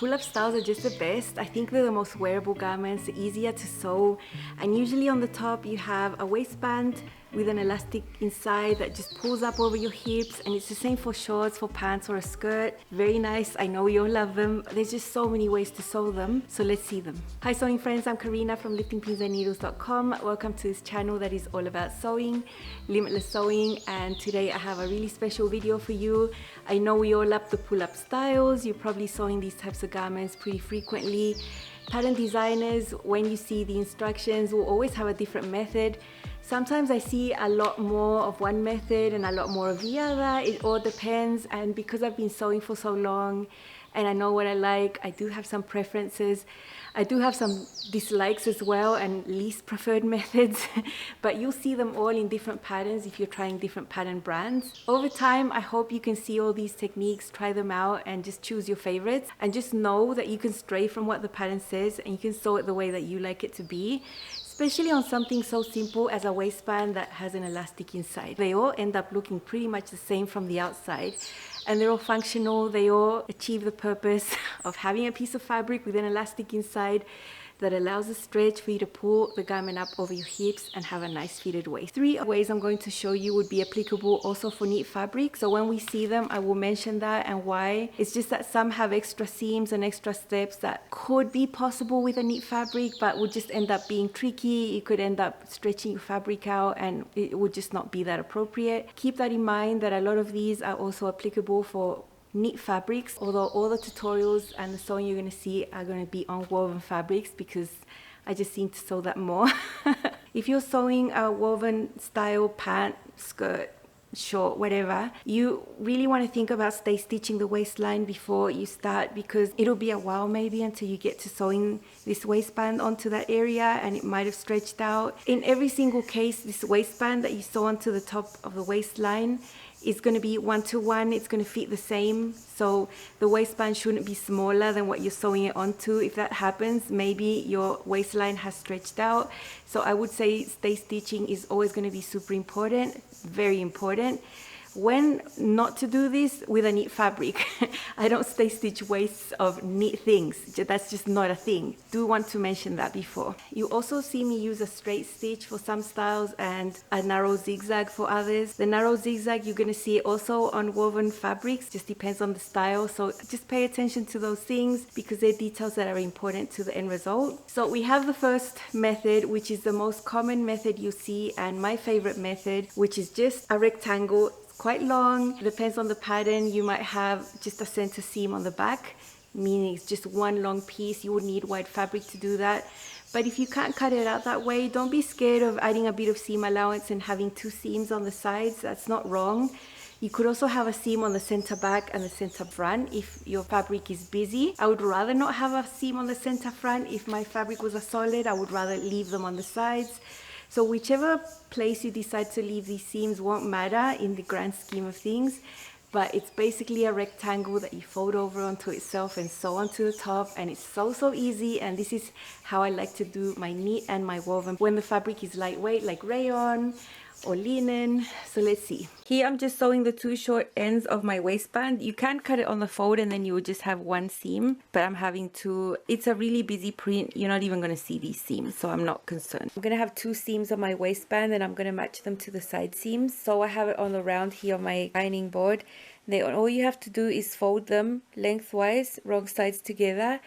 pull-up styles are just the best. I think they're the most wearable garments, easier to sew, and usually on the top you have a waistband with an elastic inside that just pulls up over your hips, and it's the same for shorts, for pants, or a skirt. Very nice. I know you all love them. There's just so many ways to sew them, so let's see them. Hi sewing friends, I'm Karina from liftingpinsandneedles.com. Welcome to this channel that is all about sewing, limitless sewing, and today I have a really special video for you. I know we all love the pull-up styles. You're probably sewing these types of garments pretty frequently. Pattern designers, when you see the instructions, will always have a different method. Sometimes I see a lot more of one method and a lot more of the other. It all depends, and because I've been sewing for so long and I know what I like, I do have some preferences. I do have some dislikes as well and least preferred methods, but you'll see them all in different patterns if you're trying different pattern brands. Over time, I hope you can see all these techniques, try them out, and just choose your favorites, and just know that you can stray from what the pattern says and you can sew it the way that you like it to be. Especially on something so simple as a waistband that has an elastic inside. They all end up looking pretty much the same from the outside, and they're all functional. They all achieve the purpose of having a piece of fabric with an elastic inside that allows a stretch for you to pull the garment up over your hips and have a nice fitted waist. 3 ways I'm going to show you would be applicable also for knit fabric. So when we see them, I will mention that and why. It's just that some have extra seams and extra steps that could be possible with a knit fabric, but would just end up being tricky. It could end up stretching your fabric out and it would just not be that appropriate. Keep that in mind that a lot of these are also applicable for knit fabrics, although all the tutorials and the sewing you're going to see are going to be on woven fabrics because I just seem to sew that more. If you're sewing a woven style pant, skirt, short, whatever, you really want to think about stay stitching the waistline before you start, because it'll be a while maybe until you get to sewing this waistband onto that area and it might have stretched out. In every single case, this waistband that you sew onto the top of the waistline is going to be 1-to-1. It's going to fit the same, so the waistband shouldn't be smaller than what you're sewing it onto. If that happens, maybe your waistline has stretched out. So I would say stay stitching is always going to be super important, very important. When not to do this with a knit fabric. I don't stay stitch waists of knit things. That's just not a thing. Do want to mention that before. You also see me use a straight stitch for some styles and a narrow zigzag for others. The narrow zigzag you're going to see also on woven fabrics, just depends on the style. So just pay attention to those things because they're details that are important to the end result. So we have the first method, which is the most common method you see and my favorite method, which is just a rectangle. Quite long, depends on the pattern. You might have just a center seam on the back, meaning it's just one long piece. You would need white fabric to do that, but if you can't cut it out that way, don't be scared of adding a bit of seam allowance and having 2 seams on the sides. That's not wrong. You could also have a seam on the center back and the center front if your fabric is busy. I would rather not have a seam on the center front. If my fabric was a solid, I would rather leave them on the sides. So whichever place you decide to leave these seams won't matter in the grand scheme of things, but it's basically a rectangle that you fold over onto itself and sew onto the top, and it's so easy. And this is how I like to do my knit and my woven when the fabric is lightweight, like rayon or linen. So let's see. Here I'm just sewing the 2 short ends of my waistband. You can cut it on the fold and then you would just have 1 seam, but I'm having 2. It's a really busy print. You're not even going to see these seams, so I'm not concerned. I'm going to have 2 seams on my waistband and I'm going to match them to the side seams. So I have it on the round here on my ironing board. Then all you have to do is fold them lengthwise, wrong sides together,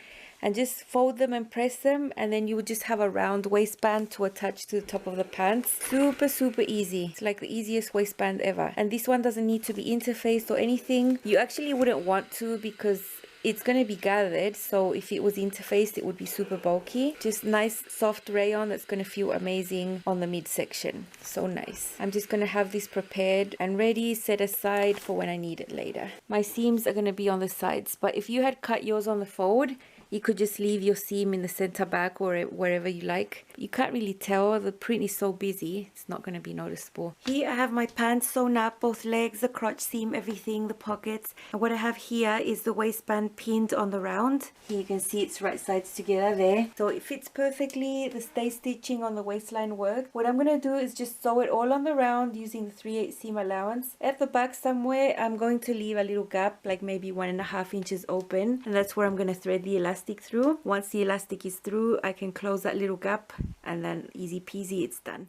and just fold them and press them, and then you would just have a round waistband to attach to the top of the pants. Super easy. It's like the easiest waistband ever. And this one doesn't need to be interfaced or anything. You actually wouldn't want to because it's going to be gathered, so if it was interfaced it would be super bulky. Just nice soft rayon that's going to feel amazing on the midsection. So nice. I'm just going to have this prepared and ready, set aside for when I need it later. My seams are going to be on the sides, but if you had cut yours on the fold, You could just leave your seam in the center back or wherever you like. You can't really tell, the print is so busy, it's not going to be noticeable. Here I have my pants sewn up, both legs, the crotch seam, everything, the pockets. And what I have here is the waistband pinned on the round. Here you can see it's right sides together there. So it fits perfectly, the stay stitching on the waistline works. What I'm going to do is just sew it all on the round using the 3/8 seam allowance. At the back somewhere, I'm going to leave a little gap, like maybe 1.5 inches open. And that's where I'm going to thread the elastic through. Once the elastic is through, I can close that little gap and then easy peasy, it's done.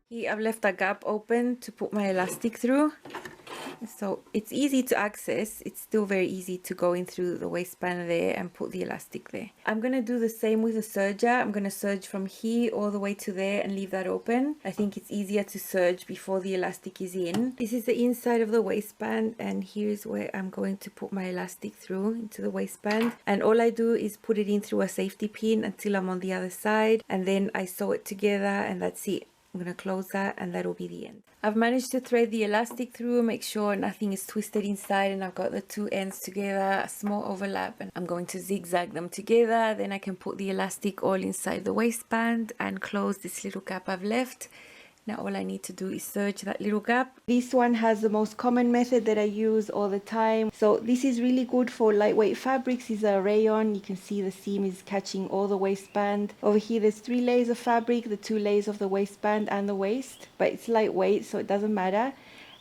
Here I've left a gap open to put my elastic through. So it's easy to access, it's still very easy to go in through the waistband there and put the elastic there. I'm going to do the same with the serger. I'm going to serge from here all the way to there and leave that open. I think it's easier to serge before the elastic is in. This is the inside of the waistband, and here's where I'm going to put my elastic through into the waistband. And all I do is put it in through a safety pin until I'm on the other side, and then I sew it together, and that's it. I'm going to close that and that'll be the end. I've managed to thread the elastic through, make sure nothing is twisted inside, and I've got the two ends together, a small overlap, and I'm going to zigzag them together. Then I can put the elastic all inside the waistband and close this little gap I've left. Now all I need to do is serge that little gap. This one has the most common method that I use all the time. So this is really good for lightweight fabrics. It's a rayon. You can see the seam is catching all the waistband. Over here there's 3 layers of fabric, the 2 layers of the waistband and the waist. But it's lightweight, so it doesn't matter.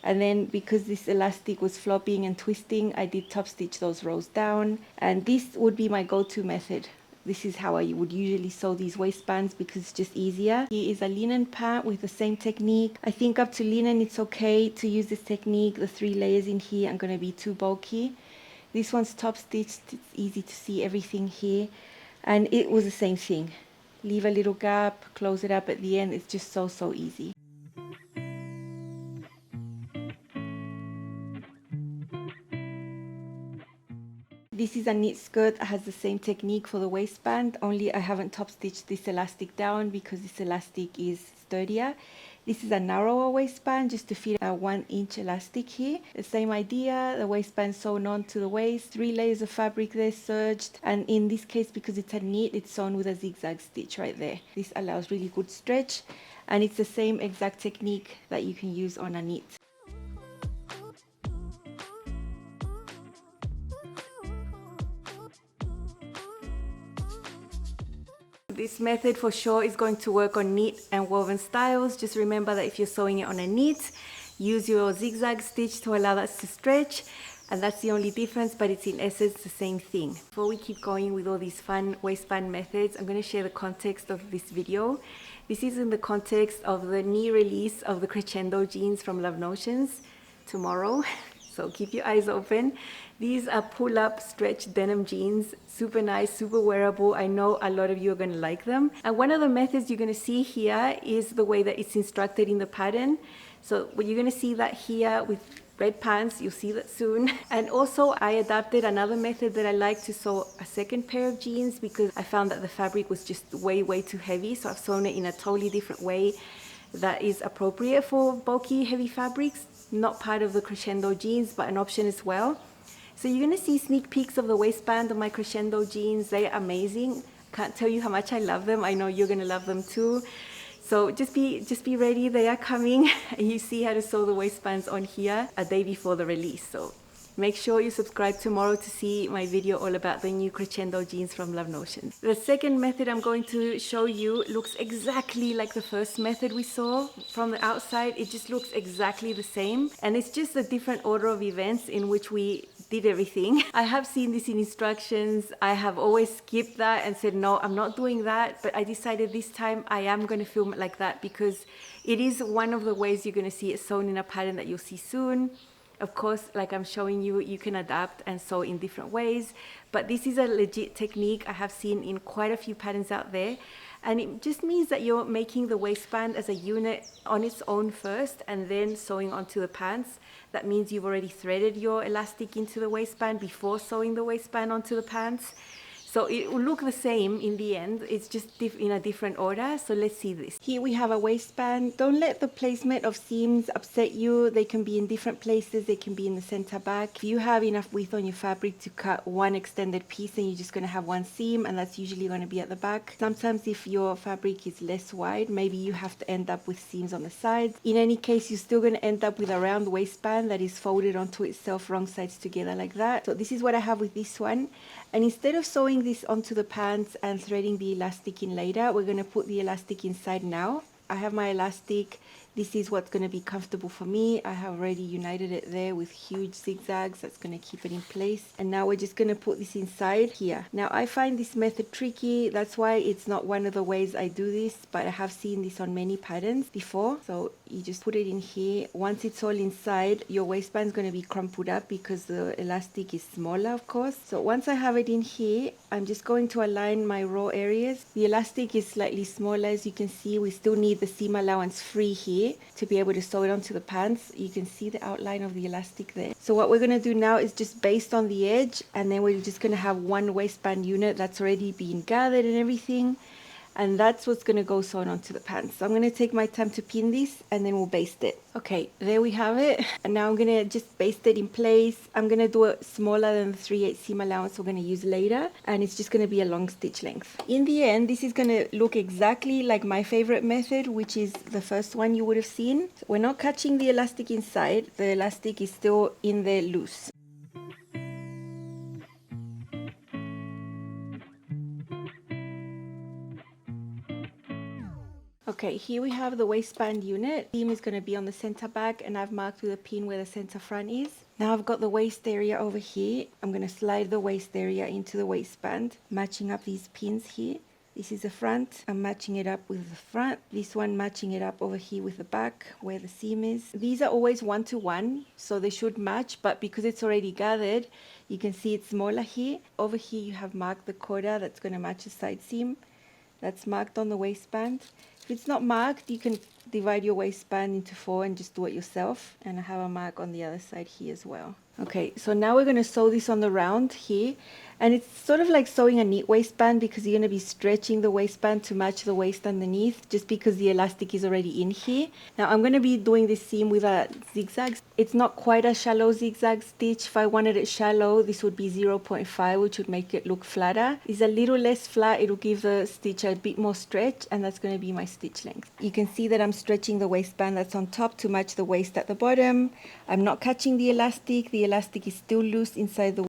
And then because this elastic was flopping and twisting, I did top stitch those rows down. And this would be my go-to method. This is how I would usually sew these waistbands because it's just easier. Here is a linen pant with the same technique. I think up to linen it's okay to use this technique. The 3 layers in here are going to be too bulky. This one's top stitched. It's easy to see everything here. And it was the same thing. Leave a little gap, close it up at the end. It's just so easy. This is a knit skirt. It has the same technique for the waistband, only I haven't top stitched this elastic down because this elastic is sturdier. This is a narrower waistband just to fit a 1-inch elastic here. The same idea, the waistband sewn on to the waist, 3 layers of fabric there serged, and in this case because it's a knit, it's sewn with a zigzag stitch right there. This allows really good stretch, and it's the same exact technique that you can use on a knit. This method for sure is going to work on knit and woven styles. Just remember that if you're sewing it on a knit, use your zigzag stitch to allow that to stretch, and that's the only difference, but it's in essence the same thing. Before we keep going with all these fun waistband methods, I'm going to share the context of this video. This is in the context of the knee release of the Crescendo jeans from Love Notions tomorrow. So keep your eyes open. These are pull-up stretch denim jeans, super nice, super wearable. I know a lot of you are going to like them. And one of the methods you're going to see here is the way that it's instructed in the pattern. So you're going to see that here with red pants, you'll see that soon. And also I adapted another method that I like to sew a second pair of jeans because I found that the fabric was just way too heavy. So I've sewn it in a totally different way that is appropriate for bulky, heavy fabrics. Not part of the Crescendo jeans, but an option as well. So you're going to see sneak peeks of the waistband of my Crescendo jeans. They are amazing. Can't tell you how much I love them. I know you're going to love them too. So just be ready. They are coming. And you see how to sew the waistbands on here a day before the release. So make sure you subscribe tomorrow to see my video all about the new Crescendo jeans from Love Notions. The second method I'm going to show you looks exactly like the first method we saw. From the outside, it just looks exactly the same. And it's just a different order of events in which we did everything. I have seen this in instructions. I have always skipped that and said, no, I'm not doing that. But I decided this time I am going to film it like that because it is one of the ways you're going to see it sewn in a pattern that you'll see soon. Of course, like I'm showing you, you can adapt and sew in different ways. But this is a legit technique I have seen in quite a few patterns out there. And it just means that you're making the waistband as a unit on its own first and then sewing onto the pants. That means you've already threaded your elastic into the waistband before sewing the waistband onto the pants. So it will look the same in the end, it's just in a different order. So let's see this. Here we have a waistband. Don't let the placement of seams upset you. They can be in different places. They can be in the center back. If you have enough width on your fabric to cut one extended piece, then you're just going to have one seam, and that's usually going to be at the back. Sometimes if your fabric is less wide, maybe you have to end up with seams on the sides. In any case, you're still going to end up with a round waistband that is folded onto itself, wrong sides together like that. So this is what I have with this one. And instead of sewing this onto the pants and threading the elastic in later, we're going to put the elastic inside now. I have my elastic. This is what's going to be comfortable for me. I have already united it there with huge zigzags. That's going to keep it in place. And now we're just going to put this inside here. Now I find this method tricky. That's why it's not one of the ways I do this, but I have seen this on many patterns before. So you just put it in here. Once it's all inside, your waistband is going to be crumpled up because the elastic is smaller, of course. So once I have it in here, I'm just going to align my raw areas. The elastic is slightly smaller, as you can see. We still need the seam allowance free here to be able to sew it onto the pants. You can see the outline of the elastic there. So what we're going to do now is just baste on the edge, and then we're just going to have one waistband unit that's already been gathered and everything. And that's what's going to go sewn onto the pants. So I'm going to take my time to pin this, and then we'll baste it. Okay, there we have it. And now I'm going to just baste it in place. I'm going to do it smaller than the 3/8 seam allowance we're going to use later. And it's just going to be a long stitch length. In the end, this is going to look exactly like my favorite method, which is the first one you would have seen. So we're not catching the elastic inside. The elastic is still in there loose. Okay, here we have the waistband unit. The seam is going to be on the center back, and I've marked with a pin where the center front is. Now I've got the waist area over here. I'm going to slide the waist area into the waistband, matching up these pins here. This is the front. I'm matching it up with the front. This one matching it up over here with the back where the seam is. These are always 1-to-1, so they should match, but because it's already gathered, you can see it's smaller here. Over here you have marked the quarter that's going to match the side seam. That's marked on the waistband. If it's not marked, you can divide your waistband into 4 and just do it yourself. And I have a mark on the other side here as well. Okay, so now we're going to sew this on the round here. And it's sort of like sewing a knit waistband, because you're going to be stretching the waistband to match the waist underneath, just because the elastic is already in here. Now I'm going to be doing this seam with a zigzag. It's not quite a shallow zigzag stitch. If I wanted it shallow, this would be 0.5, which would make it look flatter. It's a little less flat. It will give the stitch a bit more stretch, and that's going to be my stitch length. You can see that I'm stretching the waistband that's on top to match the waist at the bottom. I'm not catching the elastic. The elastic is still loose inside the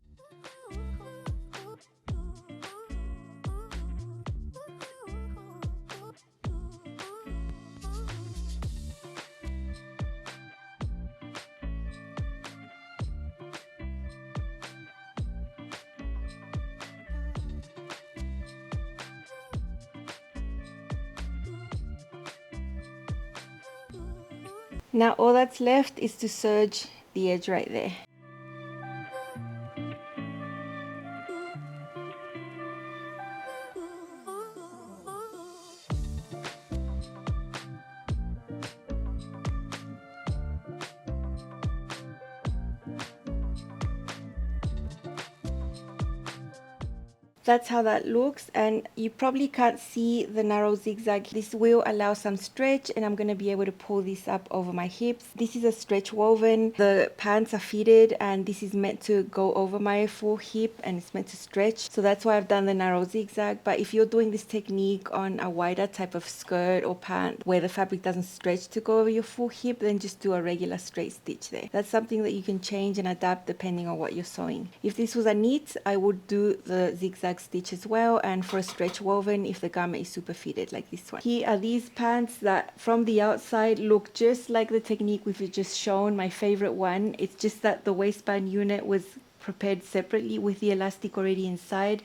Now all that's left is to serge the edge right there. That's how that looks, and you probably can't see the narrow zigzag. This will allow some stretch, and I'm going to be able to pull this up over my hips. This is a stretch woven. The pants are fitted, and this is meant to go over my full hip, and it's meant to stretch. So that's why I've done the narrow zigzag. But if you're doing this technique on a wider type of skirt or pant where the fabric doesn't stretch to go over your full hip, then just do a regular straight stitch there. That's something that you can change and adapt depending on what you're sewing. If this was a knit, I would do the zigzag stitch as well, and for a stretch woven if the garment is super fitted like this one. Here are these pants that from the outside look just like the technique we've just shown, my favorite one. It's just that the waistband unit was prepared separately with the elastic already inside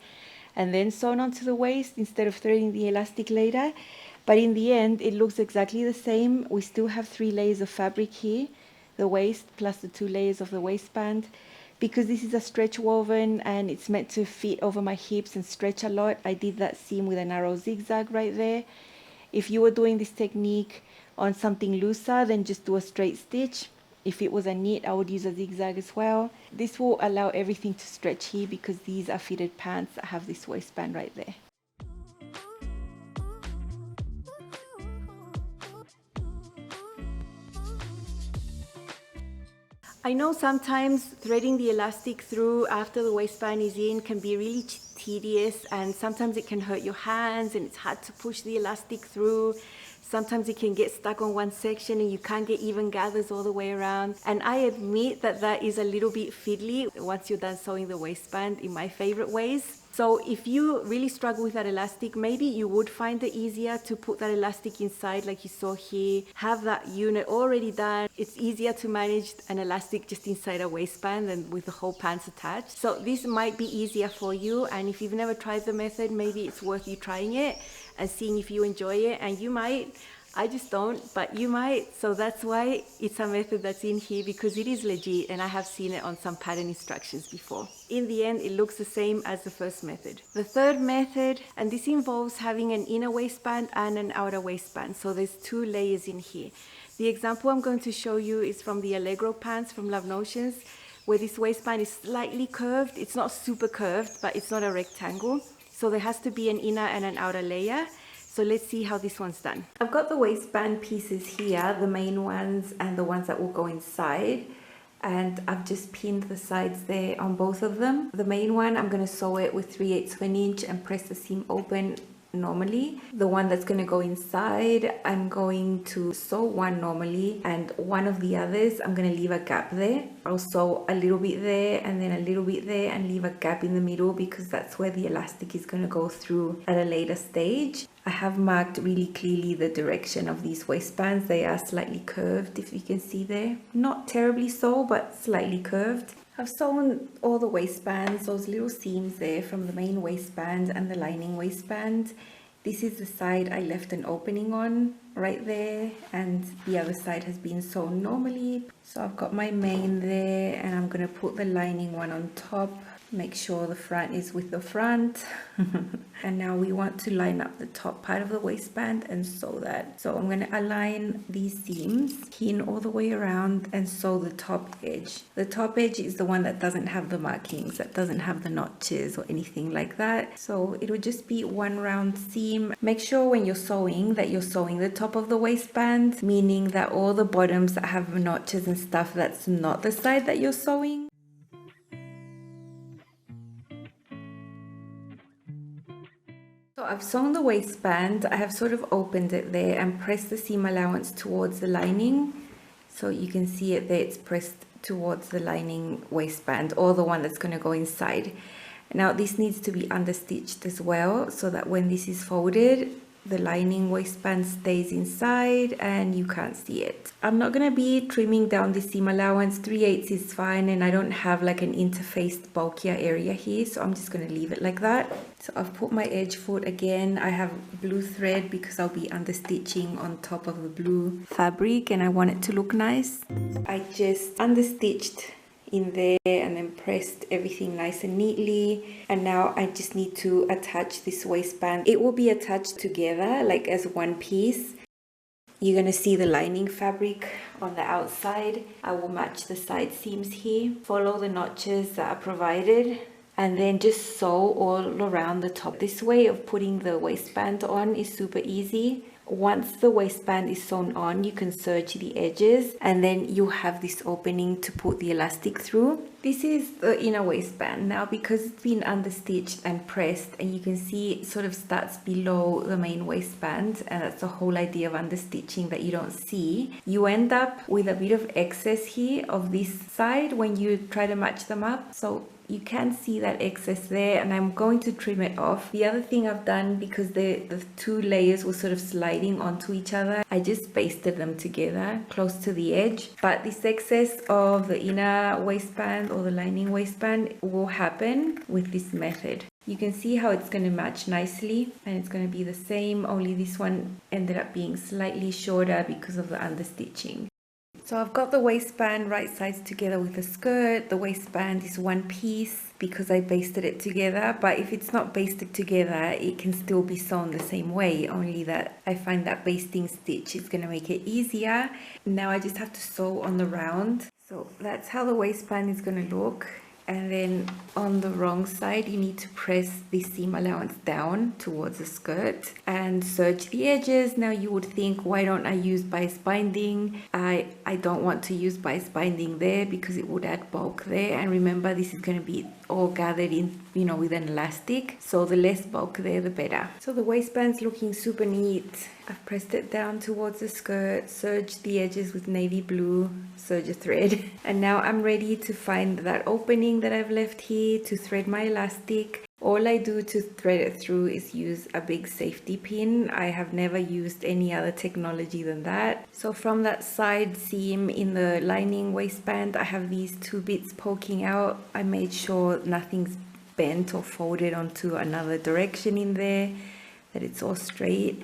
and then sewn onto the waist instead of threading the elastic later. But in the end it looks exactly the same. We still have 3 layers of fabric here, the waist plus the 2 layers of the waistband. Because this is a stretch woven and it's meant to fit over my hips and stretch a lot, I did that seam with a narrow zigzag right there. If you were doing this technique on something looser, then just do a straight stitch. If it was a knit, I would use a zigzag as well. This will allow everything to stretch here because these are fitted pants that have this waistband right there. I know sometimes threading the elastic through after the waistband is in can be really tedious, and sometimes it can hurt your hands and it's hard to push the elastic through. Sometimes it can get stuck on one section and you can't get even gathers all the way around. And I admit that that is a little bit fiddly once you're done sewing the waistband in my favorite ways. So if you really struggle with that elastic, maybe you would find it easier to put that elastic inside like you saw here. Have that unit already done. It's easier to manage an elastic just inside a waistband than with the whole pants attached. So this might be easier for you, and if you've never tried the method, maybe it's worth you trying it and seeing if you enjoy it. And you might. I just don't, but you might. So that's why it's a method that's in here, because it is legit and I have seen it on some pattern instructions before. In the end, it looks the same as the first method. The third method, and this involves having an inner waistband and an outer waistband. So there's 2 layers in here. The example I'm going to show you is from the Allegro pants from Love Notions, where this waistband is slightly curved. It's not super curved, but it's not a rectangle. So there has to be an inner and an outer layer. So let's see how this one's done. I've got the waistband pieces here, the main ones and the ones that will go inside. And I've just pinned the sides there on both of them. The main one, I'm going to sew it with 3/8 of an inch and press the seam open normally. The one that's going to go inside, I'm going to sew one normally, and one of the others, I'm going to leave a gap there. I'll sew a little bit there and then a little bit there and leave a gap in the middle, because that's where the elastic is going to go through at a later stage. I have marked really clearly the direction of these waistbands. They are slightly curved, if you can see there. Not terribly so, but slightly curved. I've sewn all the waistbands, those little seams there from the main waistband and the lining waistband. This is the side I left an opening on right there, and the other side has been sewn normally. So I've got my main there, and I'm going to put the lining one on top. Make sure the front is with the front. And now we want to line up the top part of the waistband and sew that. So I'm going to align these seams, pin all the way around and sew the top edge. The top edge is the one that doesn't have the markings, that doesn't have the notches or anything like that. So it would just be one round seam. Make sure when you're sewing that you're sewing the top of the waistband, meaning that all the bottoms that have notches and stuff, that's not the side that you're sewing. So I've sewn the waistband. I have sort of opened it there and pressed the seam allowance towards the lining. So you can see it there, it's pressed towards the lining waistband, or the one that's going to go inside. Now this needs to be understitched as well, so that when this is folded, the lining waistband stays inside and you can't see it. I'm not going to be trimming down the seam allowance. 3/8 is fine, and I don't have like an interfaced bulkier area here, so I'm just going to leave it like that. So I've put my edge foot again. I have blue thread because I'll be understitching on top of the blue fabric and I want it to look nice. I just understitched in there and then pressed everything nice and neatly, and now I just need to attach this waistband. It will be attached together like as one piece. You're going to see the lining fabric on the outside. I will match the side seams here, follow the notches that are provided, and then just sew all around the top. This way of putting the waistband on is super easy. Once the waistband is sewn on, you can serge the edges and then you have this opening to put the elastic through. This is the inner waistband. Now, because it's been understitched and pressed, and you can see it sort of starts below the main waistband, and that's the whole idea of understitching that you don't see. You end up with a bit of excess here of this side when you try to match them up. So you can see that excess there, and I'm going to trim it off. The other thing I've done, because the 2 layers were sort of sliding onto each other, I just pasted them together close to the edge. But this excess of the inner waistband or the lining waistband will happen with this method. You can see how it's going to match nicely, and it's going to be the same, only this one ended up being slightly shorter because of the understitching. So I've got the waistband right sides together with the skirt. The waistband is one piece because I basted it together, but if it's not basted together, it can still be sewn the same way, only that I find that basting stitch is going to make it easier. Now I just have to sew on the round. So that's how the waistband is going to look. And then on the wrong side, you need to press the seam allowance down towards the skirt and serge the edges. Now you would think, why don't I use bias binding? I don't want to use bias binding there because it would add bulk there. And remember, this is going to be all gathered in, with an elastic. So the less bulk there, the better. So the waistband's looking super neat. I've pressed it down towards the skirt, serged the edges with navy blue serger thread. And now I'm ready to find that opening that I've left here to thread my elastic. All I do to thread it through is use a big safety pin. I have never used any other technology than that. So from that side seam in the lining waistband, I have these two bits poking out. I made sure nothing's bent or folded onto another direction in there, that it's all straight.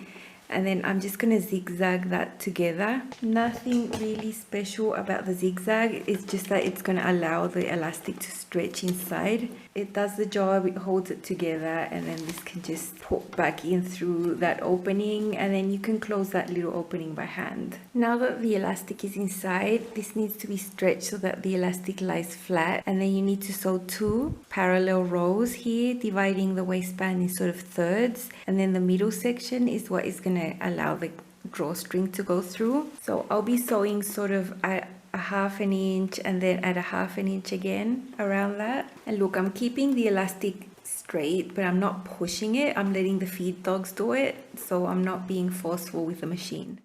And then I'm just going to zigzag that together. Nothing really special about the zigzag. It's just that it's going to allow the elastic to stretch inside. It does the job, it holds it together, and then this can just pop back in through that opening, and then you can close that little opening by hand. Now that the elastic is inside, this needs to be stretched so that the elastic lies flat, and then you need to sew 2 parallel rows here, dividing the waistband in sort of thirds, and then the middle section is what is going to allow the drawstring to go through. So I'll be sewing sort of at a 1/2 inch and then at a 1/2 inch again around that. And look, I'm keeping the elastic straight, but I'm not pushing it. I'm letting the feed dogs do it, so I'm not being forceful with the machine.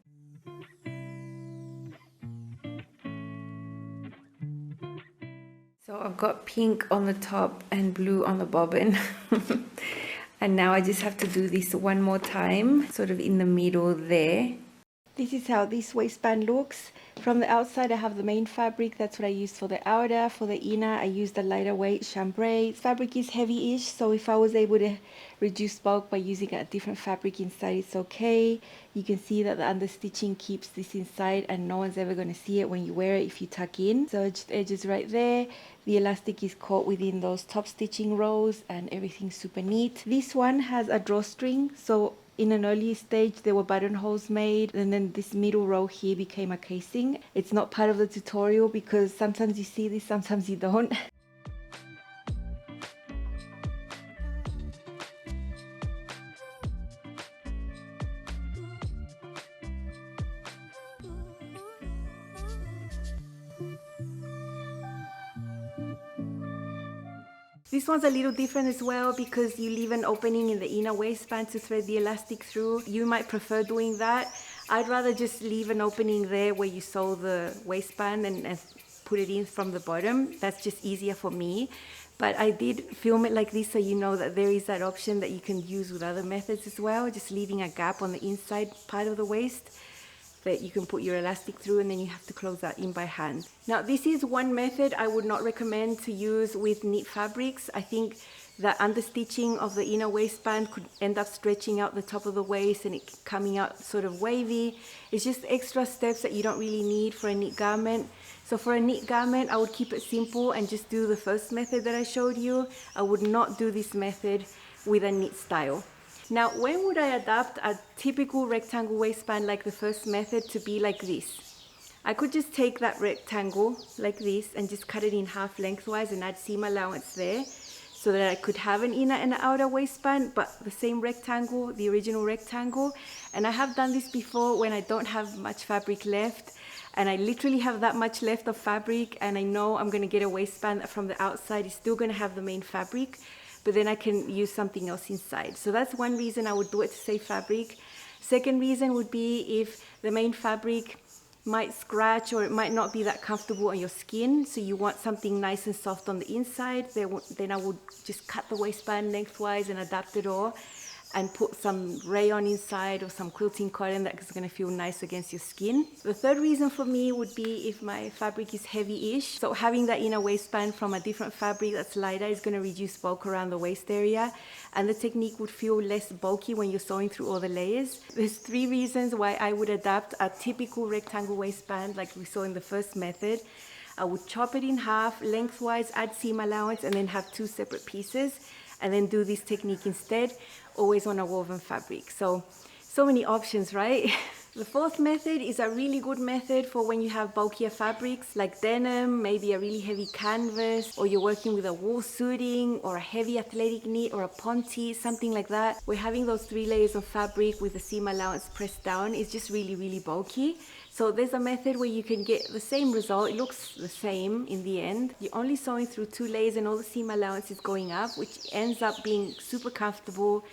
So I've got pink on the top and blue on the bobbin. And now I just have to do this one more time, sort of in the middle there. This is how this waistband looks. From the outside, I have the main fabric. That's what I used for the outer. For the inner, I used a lighter weight chambray. Fabric is heavy-ish, so if I was able to reduce bulk by using a different fabric inside, it's okay. You can see that the understitching keeps this inside, and no one's ever going to see it when you wear it if you tuck in. So just edges right there. The elastic is caught within those top stitching rows, and everything's super neat. This one has a drawstring, so in an early stage there were buttonholes made, and then this middle row here became a casing. It's not part of the tutorial because sometimes you see this, sometimes you don't. This one's a little different as well because you leave an opening in the inner waistband to thread the elastic through. You might prefer doing that. I'd rather just leave an opening there where you sew the waistband and put it in from the bottom. That's just easier for me. But I did film it like this so you know that there is that option that you can use with other methods as well, just leaving a gap on the inside part of the waist that you can put your elastic through, and then you have to close that in by hand. Now this is one method I would not recommend to use with knit fabrics. I think that understitching of the inner waistband could end up stretching out the top of the waist and it coming out sort of wavy. It's just extra steps that you don't really need for a knit garment. So for a knit garment, I would keep it simple and just do the first method that I showed you. I would not do this method with a knit style. Now, when would I adapt a typical rectangle waistband like the first method to be like this? I could just take that rectangle like this and just cut it in half lengthwise and add seam allowance there so that I could have an inner and an outer waistband, but the same rectangle, the original rectangle. And I have done this before when I don't have much fabric left, and I literally have that much left of fabric, and I know I'm going to get a waistband that from the outside is still going to have the main fabric, but then I can use something else inside. So that's one reason I would do it to save fabric. Second reason would be if the main fabric might scratch or it might not be that comfortable on your skin, so you want something nice and soft on the inside, then I would just cut the waistband lengthwise and adapt it all. and put some rayon inside or some quilting cotton that's going to feel nice against your skin. The third reason for me would be if my fabric is heavy-ish. So having that inner waistband from a different fabric that's lighter is going to reduce bulk around the waist area, and the technique would feel less bulky when you're sewing through all the layers. There's 3 reasons why I would adapt a typical rectangle waistband like we saw in the first method. I would chop it in half, lengthwise, add seam allowance, and then have 2 separate pieces, and then do this technique instead, always on a woven fabric. So many options, right? The fourth method is a really good method for when you have bulkier fabrics like denim, maybe a really heavy canvas, or you're working with a wool suiting or a heavy athletic knit or a ponte, something like that, where having those 3 layers of fabric with the seam allowance pressed down is just really, really bulky. So there's a method where you can get the same result. It looks the same in the end. You're only sewing through 2 layers and all the seam allowance is going up, which ends up being super comfortable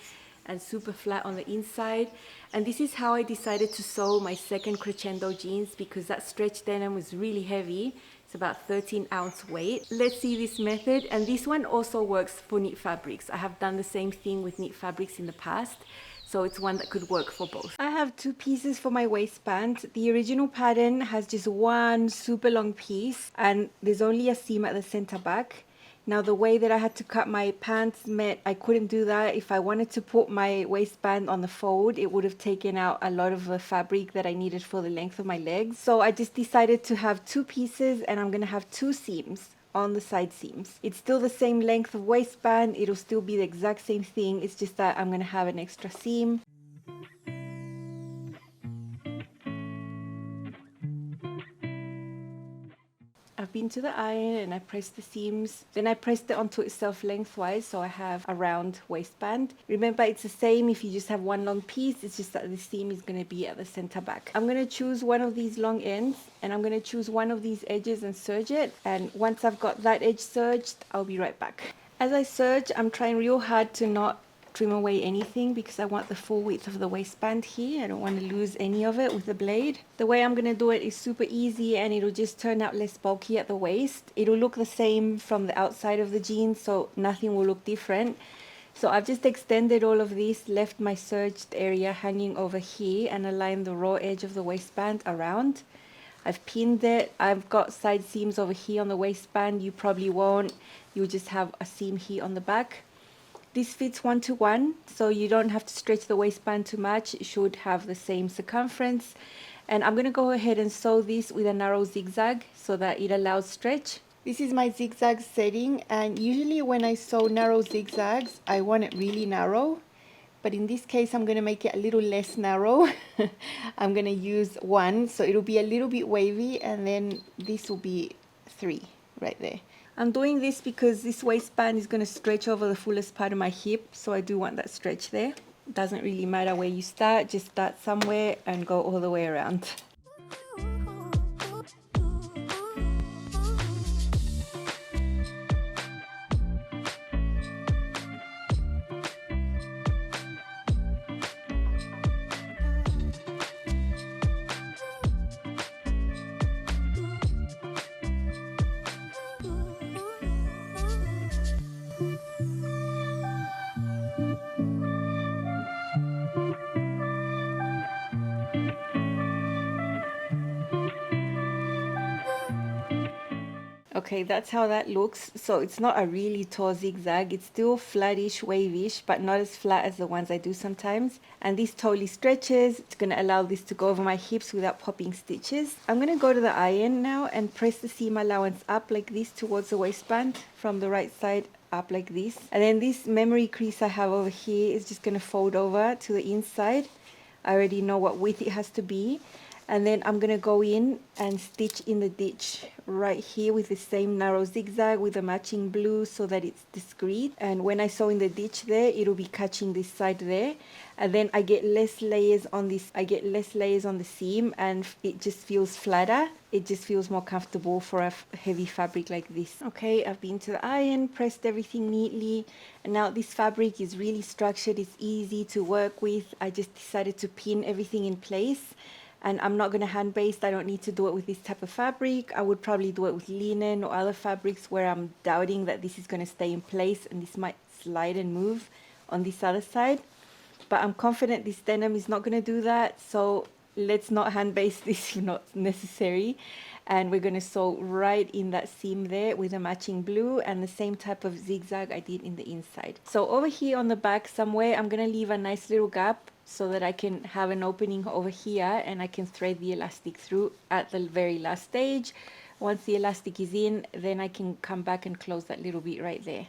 and super flat on the inside. And this is how I decided to sew my second Crescendo jeans, because that stretch denim was really heavy. It's about 13-ounce weight. Let's see this method, and this one also works for knit fabrics. I have done the same thing with knit fabrics in the past, so it's one that could work for both. I have 2 pieces for my waistband. The original pattern has just 1 super long piece, and there's only a seam at the center back. Now the way that I had to cut my pants meant I couldn't do that. If I wanted to put my waistband on the fold, it would have taken out a lot of the fabric that I needed for the length of my legs. So I just decided to have 2 pieces, and I'm gonna have 2 seams on the side seams. It's still the same length of waistband, it'll still be the exact same thing, it's just that I'm gonna have an extra seam. I've been to the iron and I pressed the seams, then I pressed it onto itself lengthwise, so I have a round waistband. Remember, it's the same if you just have 1 long piece, it's just that the seam is going to be at the center back. I'm going to choose one of these long ends, and I'm going to choose one of these edges and serge it, and once I've got that edge serged, I'll be right back. As I serge, I'm trying real hard to not trim away anything because I want the full width of the waistband here. I don't want to lose any of it with the blade. The way I'm going to do it is super easy, and it'll just turn out less bulky at the waist. It'll look the same from the outside of the jeans, so nothing will look different. So I've just extended all of this, left my serged area hanging over here, and aligned the raw edge of the waistband around. I've pinned it. I've got side seams over here on the waistband. You probably won't. You'll just have a seam here on the back. This fits 1-to-1, so you don't have to stretch the waistband too much. It should have the same circumference. And I'm going to go ahead and sew this with a narrow zigzag so that it allows stretch. This is my zigzag setting, and usually when I sew narrow zigzags, I want it really narrow. But in this case, I'm going to make it a little less narrow. I'm going to use 1, so it'll be a little bit wavy, and then this will be 3 right there. I'm doing this because this waistband is going to stretch over the fullest part of my hip, so I do want that stretch there. It doesn't really matter where you start, just start somewhere and go all the way around. Okay, that's how that looks. So it's not a really tall zigzag. It's still flattish, wavish, but not as flat as the ones I do sometimes. And this totally stretches. It's going to allow this to go over my hips without popping stitches. I'm going to go to the iron now and press the seam allowance up like this towards the waistband from the right side up like this. And then this memory crease I have over here is just going to fold over to the inside. I already know what width it has to be. And then I'm going to go in and stitch in the ditch right here with the same narrow zigzag with the matching blue so that it's discreet. And when I sew in the ditch there, it'll be catching this side there. And then I get less layers on this. I get less layers on the seam, and it just feels flatter. It just feels more comfortable for a heavy fabric like this. Okay, I've been to the iron, pressed everything neatly. And now this fabric is really structured. It's easy to work with. I just decided to pin everything in place. And I'm not going to hand baste. I don't need to do it with this type of fabric. I would probably do it with linen or other fabrics where I'm doubting that this is going to stay in place and this might slide and move on this other side. but I'm confident this denim is not going to do that, so let's not hand baste this if not necessary. And we're going to sew right in that seam there with a matching blue and the same type of zigzag I did in the inside. So over here on the back somewhere, I'm going to leave a nice little gap so that I can have an opening over here and I can thread the elastic through at the very last stage. Once the elastic is in, then I can come back and close that little bit right there.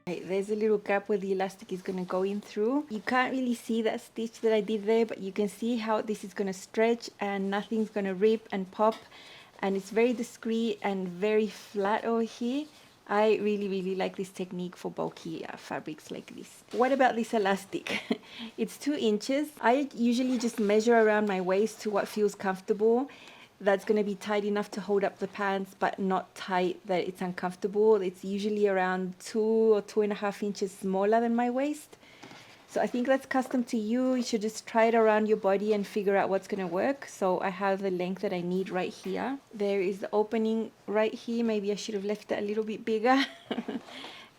Right, there's a little gap where the elastic is going to go in through. You can't really see that stitch that I did there, but you can see how this is going to stretch and nothing's going to rip and pop, and it's very discreet and very flat over here. I really like this technique for bulky fabrics like this. What about this elastic? It's 2 inches. I usually just measure around my waist to what feels comfortable. That's going to be tight enough to hold up the pants, but not tight that it's uncomfortable. It's usually around 2 or 2.5 inches smaller than my waist. So I think that's custom to you. You should just try it around your body and figure out what's going to work. So I have the length that I need right here. There is the opening right here. Maybe I should have left it a little bit bigger.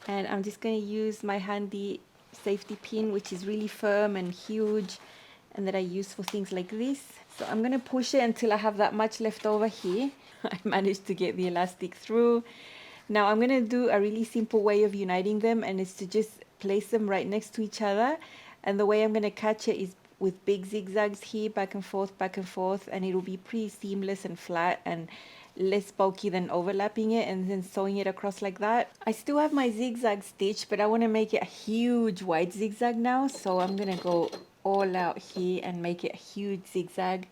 And I'm just going to use my handy safety pin, which is really firm and huge, and that I use for things like this. So I'm going to push it until I have that much left over here. I managed to get the elastic through. Now I'm going to do a really simple way of uniting them, and it's to just place them right next to each other. And the way I'm going to catch it is with big zigzags here, back and forth, and it'll be pretty seamless and flat and less bulky than overlapping it and then sewing it across like that. I still have my zigzag stitch, but I want to make it a huge wide zigzag now, so I'm going to go all out here and make it a huge zigzag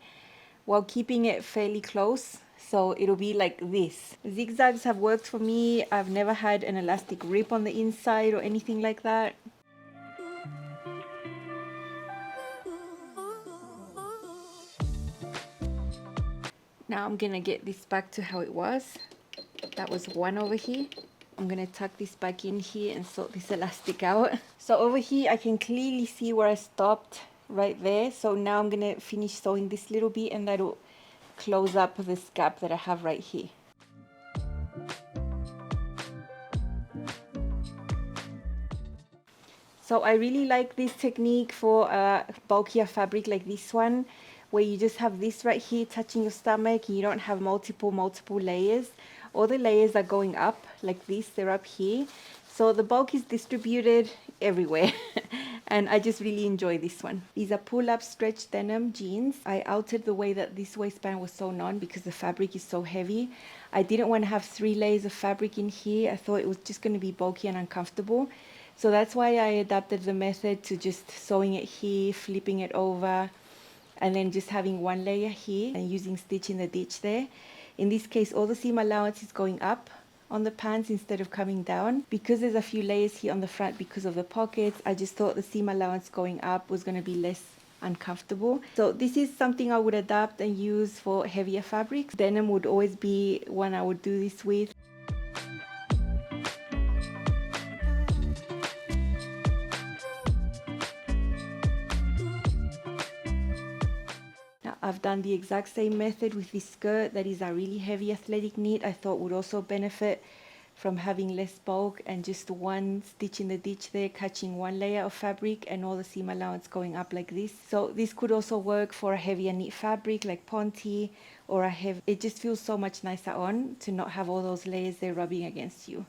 while keeping it fairly close, so it'll be like this. Zigzags have worked for me. I've never had an elastic rip on the inside or anything like that. Now I'm gonna get this back to how it was. That was one over here. I'm gonna tuck this back in here and sort this elastic out. So over here I can clearly see where I stopped right there. So now I'm gonna finish sewing this little bit, and that'll close up this gap that I have right here. So I really like this technique for a bulkier fabric like this one, where you just have this right here touching your stomach and you don't have multiple layers. All the layers are going up like this, they're up here. So the bulk is distributed everywhere. And I just really enjoy this one. These are pull-up stretch denim jeans. I altered the way that this waistband was sewn on because the fabric is so heavy. I didn't want to have 3 layers of fabric in here. I thought it was just going to be bulky and uncomfortable. So that's why I adapted the method to just sewing it here, flipping it over, and then just having 1 layer here and using stitch in the ditch there. In this case, all the seam allowance is going up on the pants instead of coming down. Because there's a few layers here on the front because of the pockets, I just thought the seam allowance going up was going to be less uncomfortable. So this is something I would adapt and use for heavier fabrics. Denim would always be one I would do this with. Now I've done the exact same method with this skirt that is a really heavy athletic knit. I thought would also benefit from having less bulk, and just 1 stitch in the ditch there, catching 1 layer of fabric and all the seam allowance going up like this. So this could also work for a heavier knit fabric like ponte or a heavy. It just feels so much nicer on to not have all those layers there rubbing against you.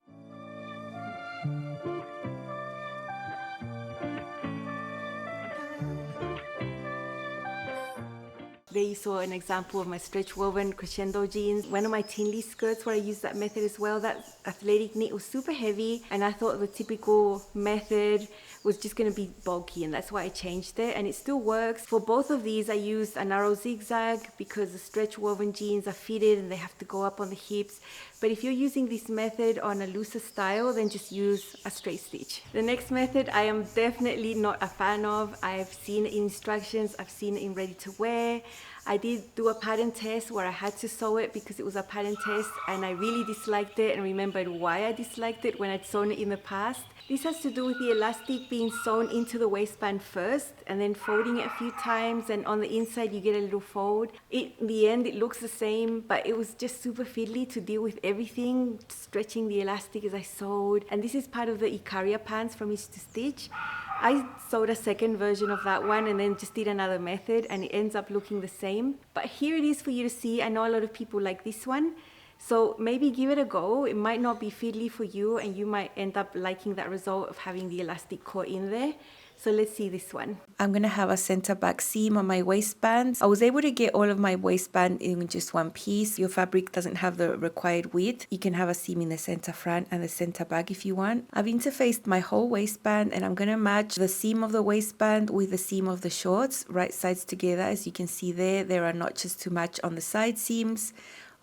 there you saw an example of my stretch woven Crescendo jeans. One of my thinly skirts where I used that method as well, that athletic knit was super heavy, and I thought the typical method was just going to be bulky, and that's why I changed it, and it still works. For both of these I used a narrow zigzag because the stretch woven jeans are fitted and they have to go up on the hips. But if you're using this method on a looser style, then just use a straight stitch. The next method I am definitely not a fan of. I've seen it in instructions, I've seen it in ready to wear. I did do a pattern test where I had to sew it because it was a pattern test, and I really disliked it and remembered why I disliked it when I'd sewn it in the past. This has to do with the elastic being sewn into the waistband first and then folding it a few times, and on the inside you get a little fold. In the end it looks the same, but it was just super fiddly to deal with everything, stretching the elastic as I sewed. And this is part of the Icaria pants from Each to Stitch. I sewed a second version of that one and then just did another method, and it ends up looking the same. But here it is for you to see. I know a lot of people like this one, so maybe give it a go. It might not be fiddly for you, and you might end up liking that result of having the elastic caught in there. So let's see this one. I'm going to have a center back seam on my waistband. I was able to get all of my waistband in just one piece. Your fabric doesn't have the required width. You can have a seam in the center front and the center back if you want. I've interfaced my whole waistband, and I'm going to match the seam of the waistband with the seam of the shorts, right sides together. As you can see there are notches to match on the side seams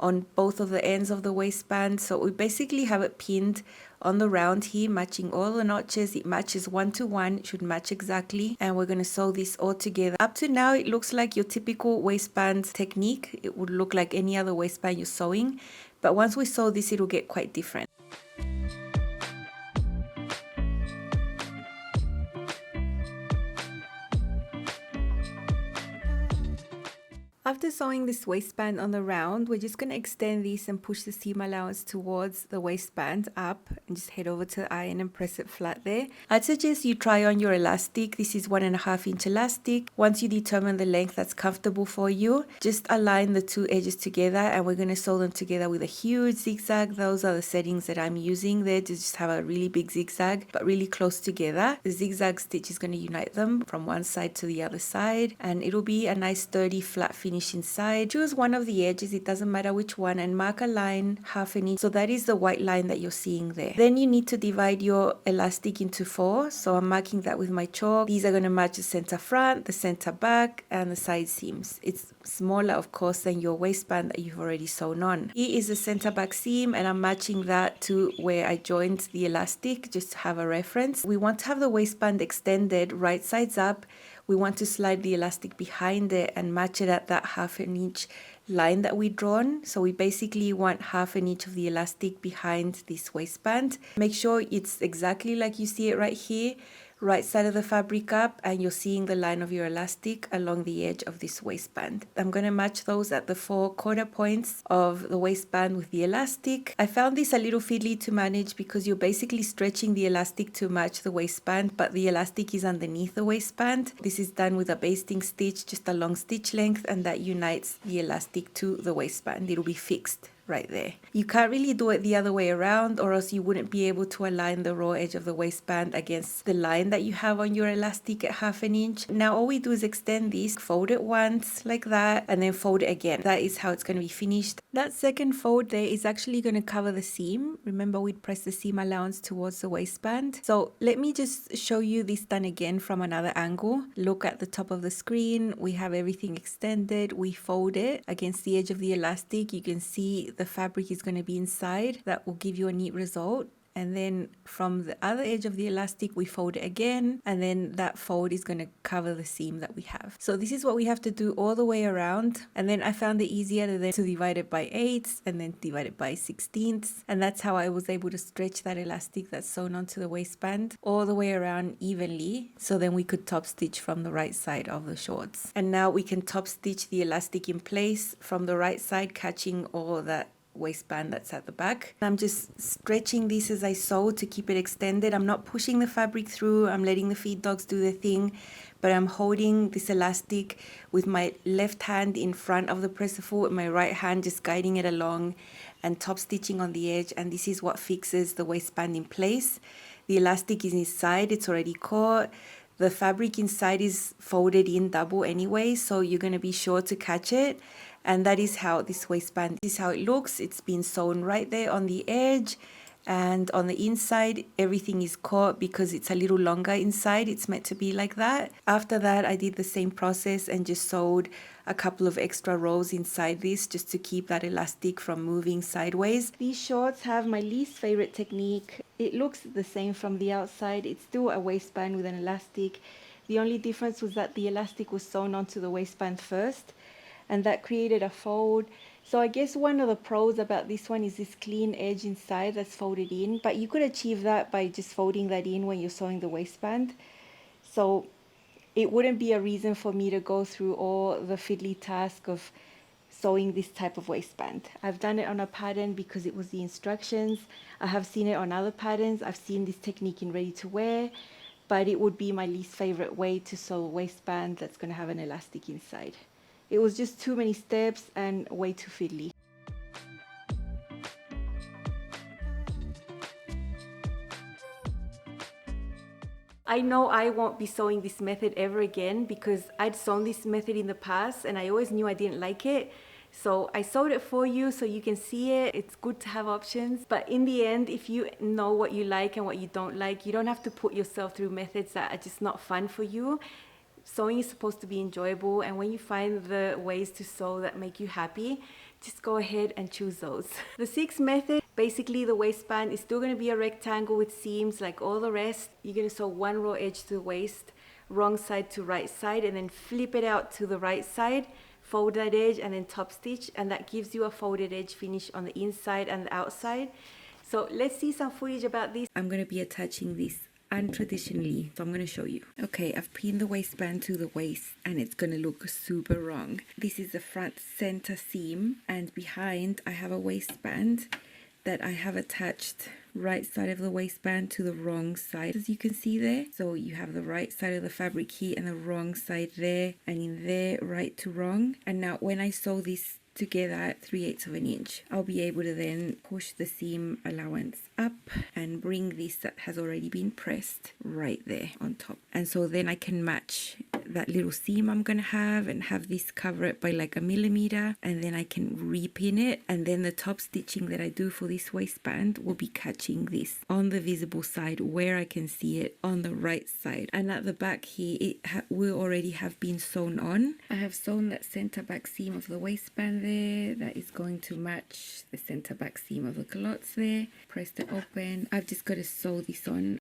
on both of the ends of the waistband. So we basically have it pinned on the round here, matching all the notches. It matches 1 to 1, it should match exactly, and we're going to sew this all together. Up to now it looks like your typical waistband technique. It would look like any other waistband you're sewing, but once we sew this, it'll get quite different. After sewing this waistband on the round, we're just going to extend this and push the seam allowance towards the waistband up, and just head over to the iron and press it flat there. I'd suggest you try on your elastic. This is 1.5 inch elastic. Once you determine the length that's comfortable for you, just align the two edges together, and we're going to sew them together with a huge zigzag. Those are the settings that I'm using there, to just have a really big zigzag but really close together. The zigzag stitch is going to unite them from one side to the other side, and it'll be a nice sturdy flat finish inside. Choose one of the edges, it doesn't matter which one, and mark a line 1/2 inch. So that is the white line that you're seeing there. Then you need to divide your elastic into 4. So I'm marking that with my chalk. These are going to match the center front, the center back, and the side seams. It's smaller, of course, than your waistband that you've already sewn on. Here is the center back seam, and I'm matching that to where I joined the elastic, just to have a reference. We want to have the waistband extended right sides up. We want to slide the elastic behind it and match it at that 1/2 inch line that we drawn. So we basically want 1/2 inch of the elastic behind this waistband. Make sure it's exactly like you see it right here, right side of the fabric up, and you're seeing the line of your elastic along the edge of this waistband. I'm going to match those at the 4 corner points of the waistband with the elastic. I found this a little fiddly to manage because you're basically stretching the elastic to match the waistband, but the elastic is underneath the waistband. This is done with a basting stitch, just a long stitch length, and that unites the elastic to the waistband. It'll be fixed right there. You can't really do it the other way around, or else you wouldn't be able to align the raw edge of the waistband against the line that you have on your elastic at 1/2 inch. Now all we do is extend this, fold it once like that, and then fold it again. That is how it's going to be finished. That second fold there is actually going to cover the seam. Remember, we'd press the seam allowance towards the waistband. So let me just show you this done again from another angle. Look at the top of the screen. We have everything extended. We fold it against the edge of the elastic. You can see the fabric is going to be inside. That will give you a neat result. And then from the other edge of the elastic, we fold it again, and then that fold is going to cover the seam that we have. So this is what we have to do all the way around. And then I found it easier to divide it by 8ths and then divide it by 16ths. And that's how I was able to stretch that elastic that's sewn onto the waistband all the way around evenly. So then we could top stitch from the right side of the shorts. And now we can top stitch the elastic in place from the right side, catching all that waistband that's at the back. I'm just stretching this as I sew to keep it extended. I'm not pushing the fabric through. I'm letting the feed dogs do their thing, but I'm holding this elastic with my left hand in front of the presser foot, with my right hand just guiding it along and top stitching on the edge. And this is what fixes the waistband in place. The elastic is inside, it's already caught. the fabric inside is folded in double anyway, so you're going to be sure to catch it. And that is how this waistband is how it looks. It's been sewn right there on the edge, and on the inside everything is caught because it's a little longer inside. It's meant to be like that. After that, I did the same process and just sewed a couple of extra rows inside this just to keep that elastic from moving sideways. These shorts have my least favorite technique. It looks the same from the outside. It's still a waistband with an elastic. The only difference was that the elastic was sewn onto the waistband first, and that created a fold. So I guess one of the pros about this one is this clean edge inside that's folded in, but you could achieve that by just folding that in when you're sewing the waistband. So it wouldn't be a reason for me to go through all the fiddly task of sewing this type of waistband. I've done it on a pattern because it was the instructions. I have seen it on other patterns. I've seen this technique in ready to wear, but it would be my least favorite way to sew a waistband that's going to have an elastic inside. It was just too many steps and way too fiddly. I know I won't be sewing this method ever again because I'd sewn this method in the past and I always knew I didn't like it. So I sewed it for you so you can see it. It's good to have options. But in the end, if you know what you like and what you don't like, you don't have to put yourself through methods that are just not fun for you. Sewing is supposed to be enjoyable, and when you find the ways to sew that make you happy, just go ahead and choose those. The sixth method, basically the waistband is still going to be a rectangle with seams like all the rest. You're going to sew one raw edge to the waist, wrong side to right side, and then flip it out to the right side, fold that edge, and then top stitch, and that gives you a folded edge finish on the inside and the outside. So let's see some footage about this. I'm going to be attaching this untraditionally, so I'm going to show you. Okay, I've pinned the waistband to the waist and it's going to look super wrong. This is the front center seam, and behind I have a waistband that I have attached right side of the waistband to the wrong side, as you can see there. So you have the right side of the fabric here and the wrong side there, and in there right to wrong. And now when I sew this together at 3/8 of an inch, I'll be able to then push the seam allowance up and bring this that has already been pressed right there on top. And so then I can match that little seam I'm gonna have and have this cover it by like 1 millimeter, and then I can repin it, and then the top stitching that I do for this waistband will be catching this on the visible side where I can see it on the right side. And at the back here it will already have been sewn on. I have sewn that center back seam of the waistband there that is going to match the center back seam of the culottes there. Pressed it open. I've just got to sew this on.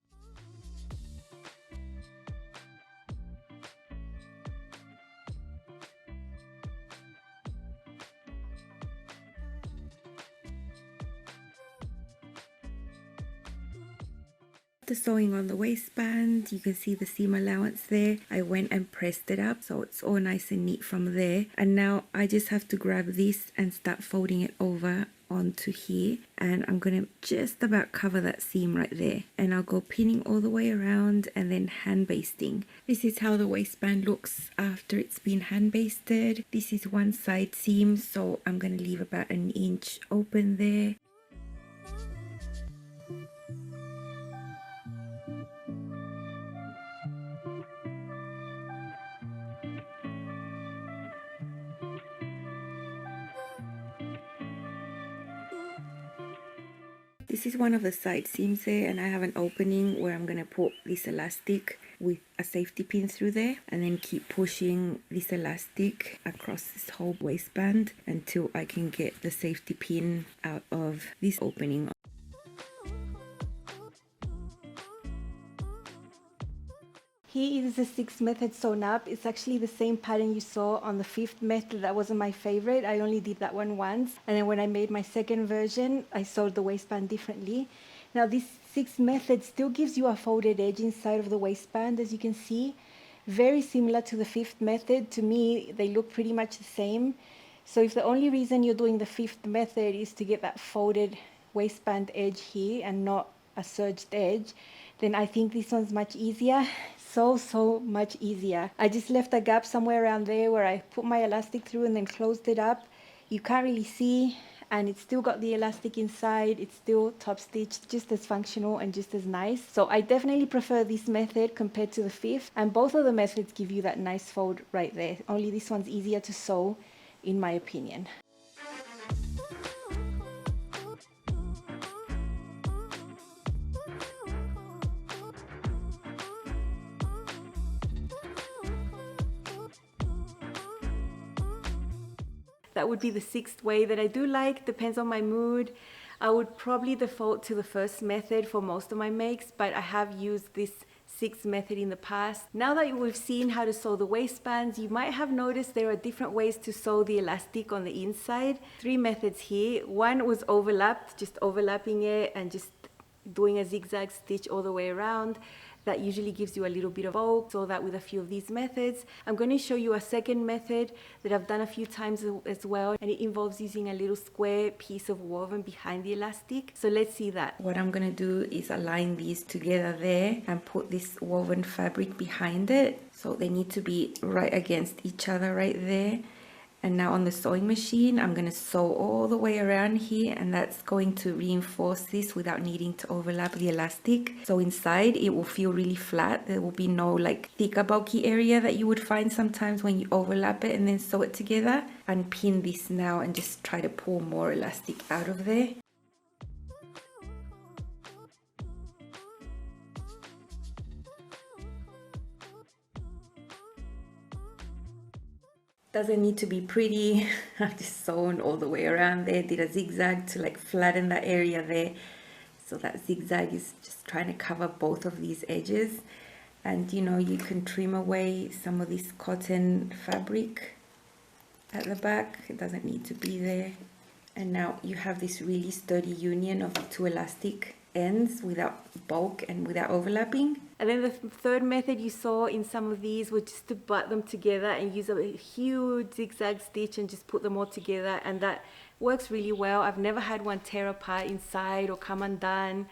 After sewing on the waistband, you can see the seam allowance there. I went and pressed it up so it's all nice and neat from there. And now I just have to grab this and start folding it over onto here, and I'm gonna just about cover that seam right there, and I'll go pinning all the way around and then hand basting. This is how the waistband looks after it's been hand basted. This is one side seam, so I'm gonna leave about 1 inch open there. This is one of the side seams there, and I have an opening where I'm going to put this elastic with a safety pin through there, and then keep pushing this elastic across this whole waistband until I can get the safety pin out of this opening. Here is the sixth method sewn up. It's actually the same pattern you saw on the fifth method. That wasn't my favorite. I only did that one once. And then when I made my second version, I sewed the waistband differently. Now this sixth method still gives you a folded edge inside of the waistband, as you can see. Very similar to the fifth method. To me, they look pretty much the same. So if the only reason you're doing the fifth method is to get that folded waistband edge here and not a serged edge, then I think this one's much easier. So much easier. I just left a gap somewhere around there where I put my elastic through and then closed it up. You can't really see, and it's still got the elastic inside. It's still top stitched, just as functional and just as nice. So I definitely prefer this method compared to the fifth, and both of the methods give you that nice fold right there. Only this one's easier to sew, in my opinion. That would be the sixth way that I do like, depends on my mood. I would probably default to the first method for most of my makes, but I have used this sixth method in the past. Now that we've seen how to sew the waistbands, you might have noticed there are different ways to sew the elastic on the inside. 3 methods here. One was overlapped, just overlapping it and just doing a zigzag stitch all the way around. That usually gives you a little bit of bulk, so that with a few of these methods. I'm going to show you a second method that I've done a few times as well, and it involves using a little square piece of woven behind the elastic. So let's see that. What I'm going to do is align these together there and put this woven fabric behind it. So they need to be right against each other right there. And now on the sewing machine, I'm going to sew all the way around here, and that's going to reinforce this without needing to overlap the elastic. So inside it will feel really flat. There will be no like thicker bulky area that you would find sometimes when you overlap it and then sew it together. Unpin this now and just try to pull more elastic out of there. Doesn't need to be pretty. I've just sewn all the way around there, did a zigzag to like flatten that area there. So that zigzag is just trying to cover both of these edges. And you know, you can trim away some of this cotton fabric at the back. It doesn't need to be there. And now you have this really sturdy union of the 2 elastic ends without bulk and without overlapping. And then the third method you saw in some of these was just to butt them together and use a huge zigzag stitch and just put them all together, and that works really well. I've never had one tear apart inside or come undone.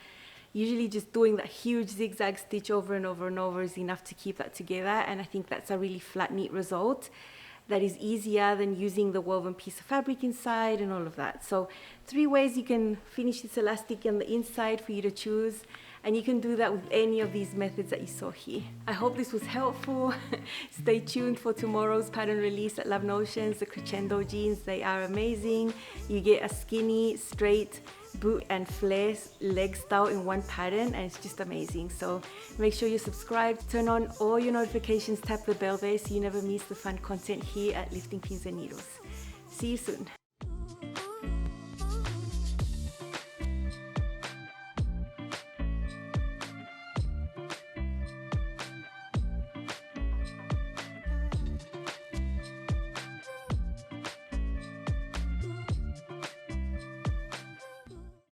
Usually just doing that huge zigzag stitch over and over and over is enough to keep that together, and I think that's a really flat, neat result that is easier than using the woven piece of fabric inside and all of that. So 3 ways you can finish this elastic on the inside for you to choose, and you can do that with any of these methods that you saw here. I hope this was helpful. Stay tuned for tomorrow's pattern release at Love Notions, the Crescendo jeans. They are amazing. You get a skinny, straight boot and flare leg style in one pattern, and it's just amazing. So make sure you're subscribed, turn on all your notifications, tap the bell there so you never miss the fun content here at Lifting Pins and Needles. See you soon.